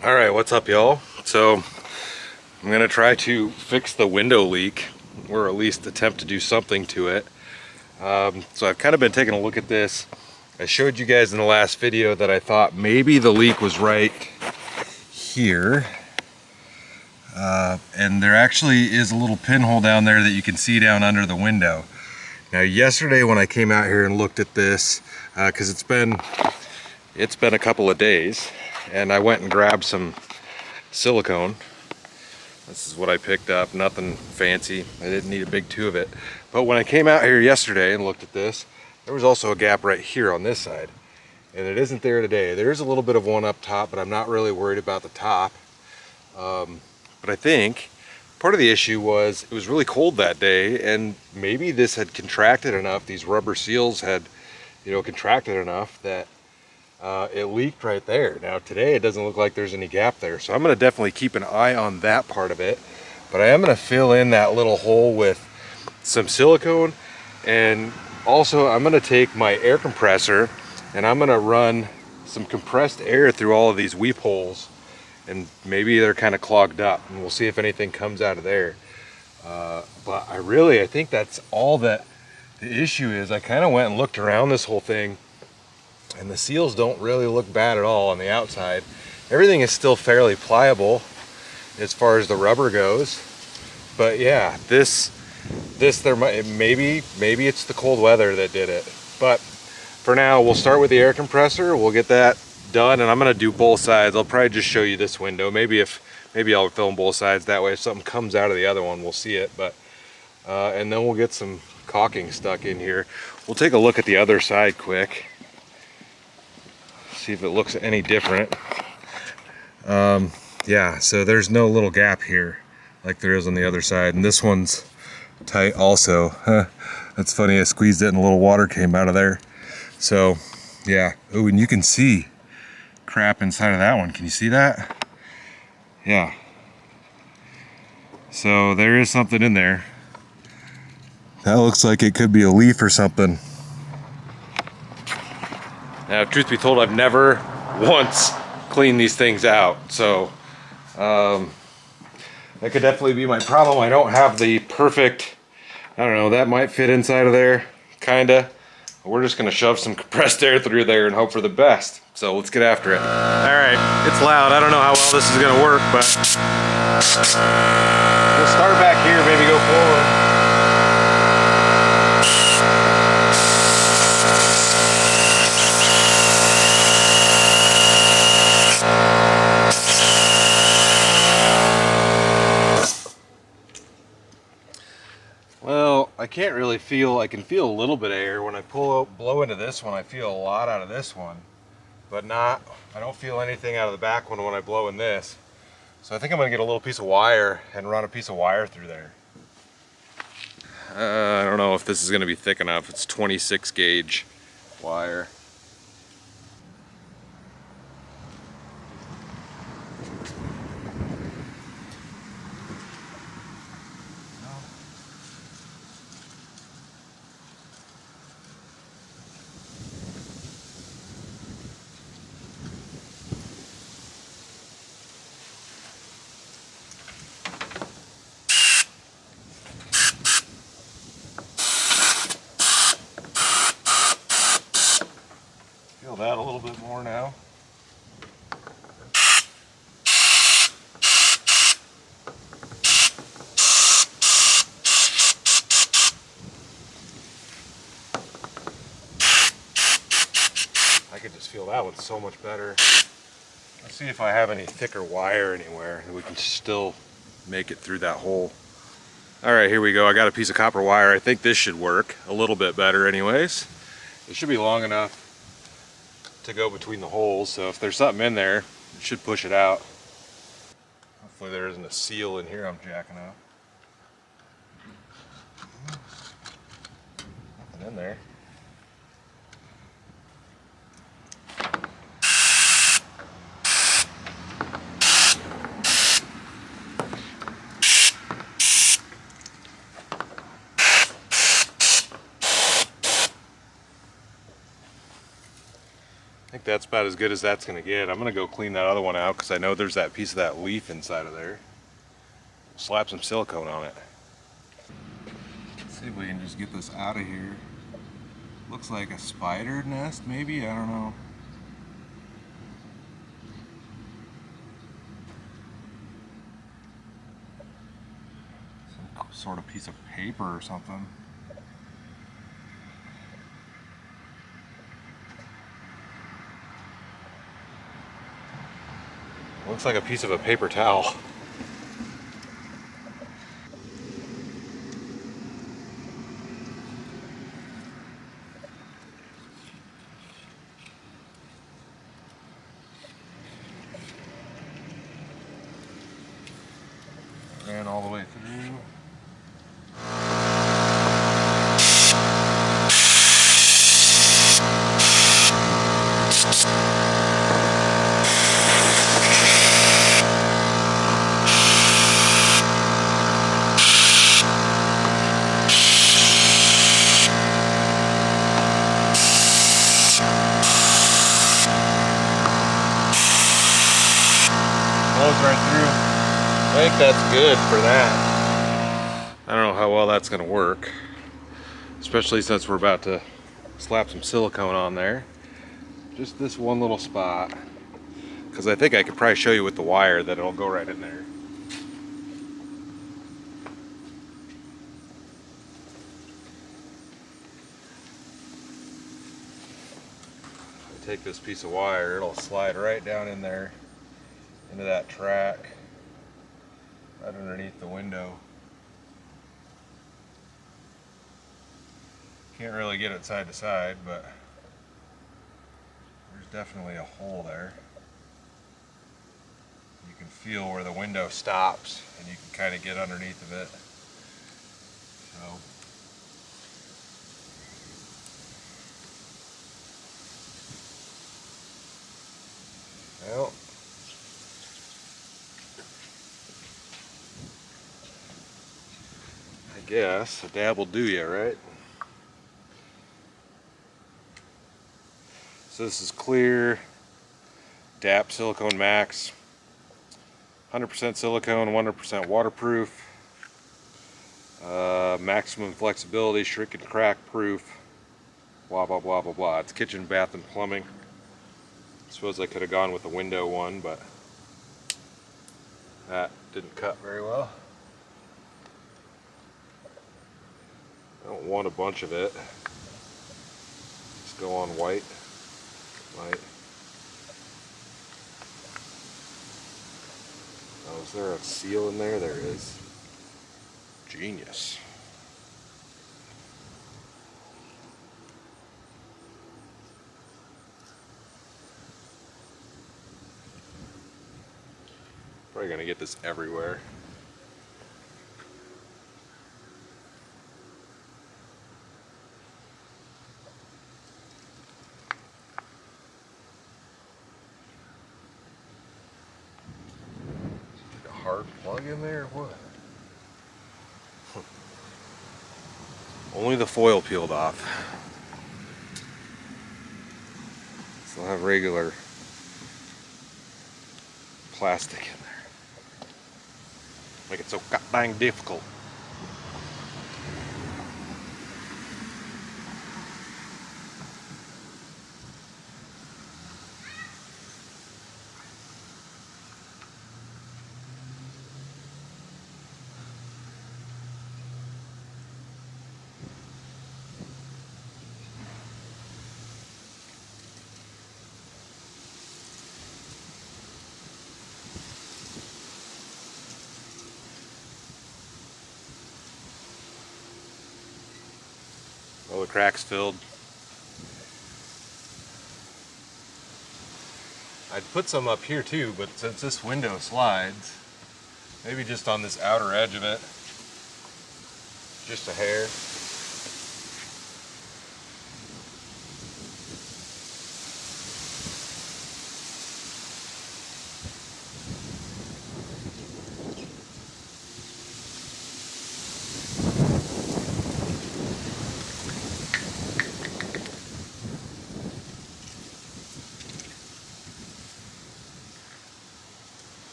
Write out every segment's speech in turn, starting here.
All right, what's up, y'all? So I'm gonna try to fix the window leak, or at least attempt to do something to it. So I've kind of been taking a look at this. I showed you guys in the last video that I thought maybe the leak was right here. And there actually is a little pinhole down there that you can see down under the window. Now yesterday when I came out here and looked at this, because it's been a couple of days, and I went and grabbed some silicone. This is what I picked up, nothing fancy. I didn't need a big tube of it. But when I came out here yesterday and looked at this, there was also a gap right here on this side. And it isn't there today. There's a little bit of one up top, but I'm not really worried about the top. But I think part of the issue was it was really cold that day, and maybe this had contracted enough, these rubber seals had, contracted enough that it leaked right there. Now today it doesn't look like there's any gap there, so I'm going to definitely keep an eye on that part of it. But I am going to fill in that little hole with some silicone, and also I'm going to take my air compressor and I'm going to run some compressed air through all of these weep holes, and maybe they're kind of clogged up, and we'll see if anything comes out of there. But I think that's all that the issue is. I kind of went and looked around this whole thing, and the seals don't really look bad at all on the outside. Everything is still fairly pliable as far as the rubber goes. But yeah, maybe it's the cold weather that did it. But for now, we'll start with the air compressor. We'll get that done, and I'm gonna do both sides. I'll probably just show you this window. Maybe I'll film both sides, that way if something comes out of the other one, we'll see it. But and then we'll get some caulking stuck in here. We'll take a look at the other side quick, see if it looks any different. Yeah, so there's no little gap here like there is on the other side, and this one's tight also. That's funny, I squeezed it and a little water came out of there. So yeah. Oh, and you can see crap inside of that one. Can you see that? Yeah. So there is something in there. That looks like it could be a leaf or something. Now, truth be told, I've never once cleaned these things out, so that could definitely be my problem. I don't have the perfect, I don't know, that might fit inside of there, kinda. We're just gonna shove some compressed air through there and hope for the best. So let's get after it. All right, it's loud. I don't know how well this is gonna work, but we'll start back here, maybe go forward. Well, I can't really feel, I can feel a little bit of air. When I blow into this one, I feel a lot out of this one, but I don't feel anything out of the back one when I blow in this. So I think I'm gonna get a little piece of wire and run a piece of wire through there. I don't know if this is gonna be thick enough. It's 26 gauge wire. Feel that a little bit more now. I could just feel that one so much better. Let's see if I have any thicker wire anywhere that we can still make it through that hole. All right, here we go. I got a piece of copper wire. I think this should work a little bit better anyways. It should be long enough to go between the holes, so if there's something in there, it should push it out. Hopefully there isn't a seal in here I'm jacking up. Nothing in there. that's about as good as that's gonna get. I'm gonna go clean that other one out because I know there's that piece of that leaf inside of there. Slap some silicone on it. Let's see if we can just get this out of here. Looks like a spider nest, maybe? I don't know. Some sort of piece of paper or something. Looks like a piece of a paper towel. Ran all the way through. Right through. I think that's good for that. I don't know how well that's going to work, especially since we're about to slap some silicone on there. Just this one little spot, because I think I could probably show you with the wire that it'll go right in there. I take this piece of wire, it'll slide right down in there into that track right underneath the window. Can't really get it side to side, but there's definitely a hole there. You can feel where the window stops and you can kind of get underneath of it. So, well, I guess a dab will do you, right? So this is clear DAP Silicone Max, 100% silicone, 100% waterproof, maximum flexibility, shrink and crack proof, blah blah blah blah blah. It's kitchen, bath, and plumbing. I suppose I could have gone with the window one, but that didn't cut very well. I don't want a bunch of it. Let's go on white. Light. Oh, is there a seal in there? There is. Genius. Probably gonna get this everywhere. Hard plug in there or what? Only the foil peeled off. Still have regular plastic in there. Make it so god dang difficult. All the cracks filled. I'd put some up here too, but since this window slides, maybe just on this outer edge of it, just a hair.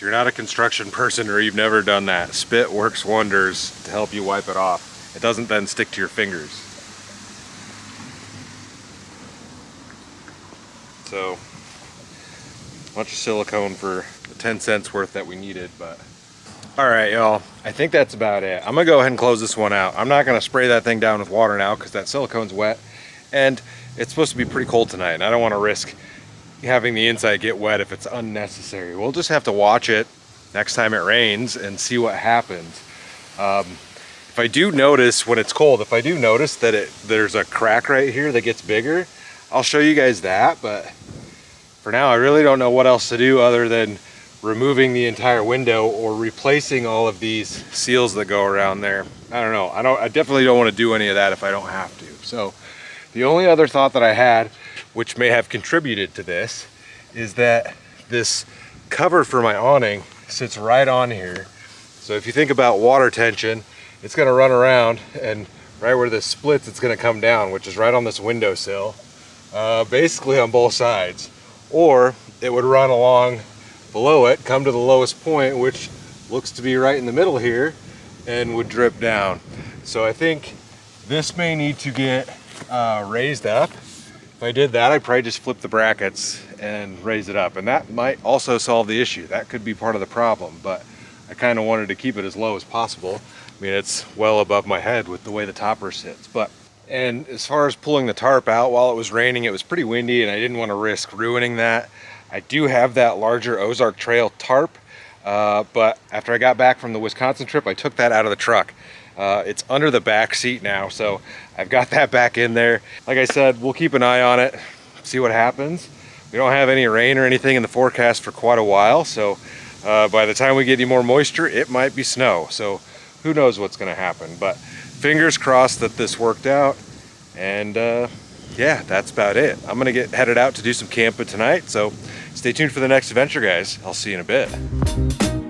If you're not a construction person or you've never done that, spit works wonders to help you wipe it off. It doesn't then stick to your fingers. So, a bunch of silicone for the 10 cents worth that we needed, but. All right, y'all, I think that's about it. I'm gonna go ahead and close this one out. I'm not gonna spray that thing down with water now because that silicone's wet, and it's supposed to be pretty cold tonight, and I don't wanna risk having the inside get wet if it's unnecessary. We'll just have to watch it next time it rains and see what happens. If I do notice when it's cold, if I do notice that there's a crack right here that gets bigger, I'll show you guys that, but for now I really don't know what else to do other than removing the entire window or replacing all of these seals that go around there. I don't know. I definitely don't want to do any of that if I don't have to. So the only other thought that I had, which may have contributed to this, is that this cover for my awning sits right on here. So if you think about water tension, it's going to run around, and right where this splits, it's going to come down, which is right on this windowsill, basically on both sides. Or it would run along below it, come to the lowest point, which looks to be right in the middle here, and would drip down. So I think this may need to get raised up. If I did that, I'd probably just flip the brackets and raise it up, and that might also solve the issue. That could be part of the problem, but I kind of wanted to keep it as low as possible. I mean, it's well above my head with the way the topper sits. And as far as pulling the tarp out while it was raining, it was pretty windy and I didn't want to risk ruining that. I do have that larger Ozark Trail tarp, but after I got back from the Wisconsin trip, I took that out of the truck. It's under the back seat now, so I've got that back in there. Like I said, we'll keep an eye on it, see what happens. We don't have any rain or anything in the forecast for quite a while, so by the time we get any more moisture, it might be snow. So who knows what's gonna happen, but fingers crossed that this worked out. And yeah, that's about it. I'm gonna get headed out to do some camping tonight, so stay tuned for the next adventure, guys. I'll see you in a bit.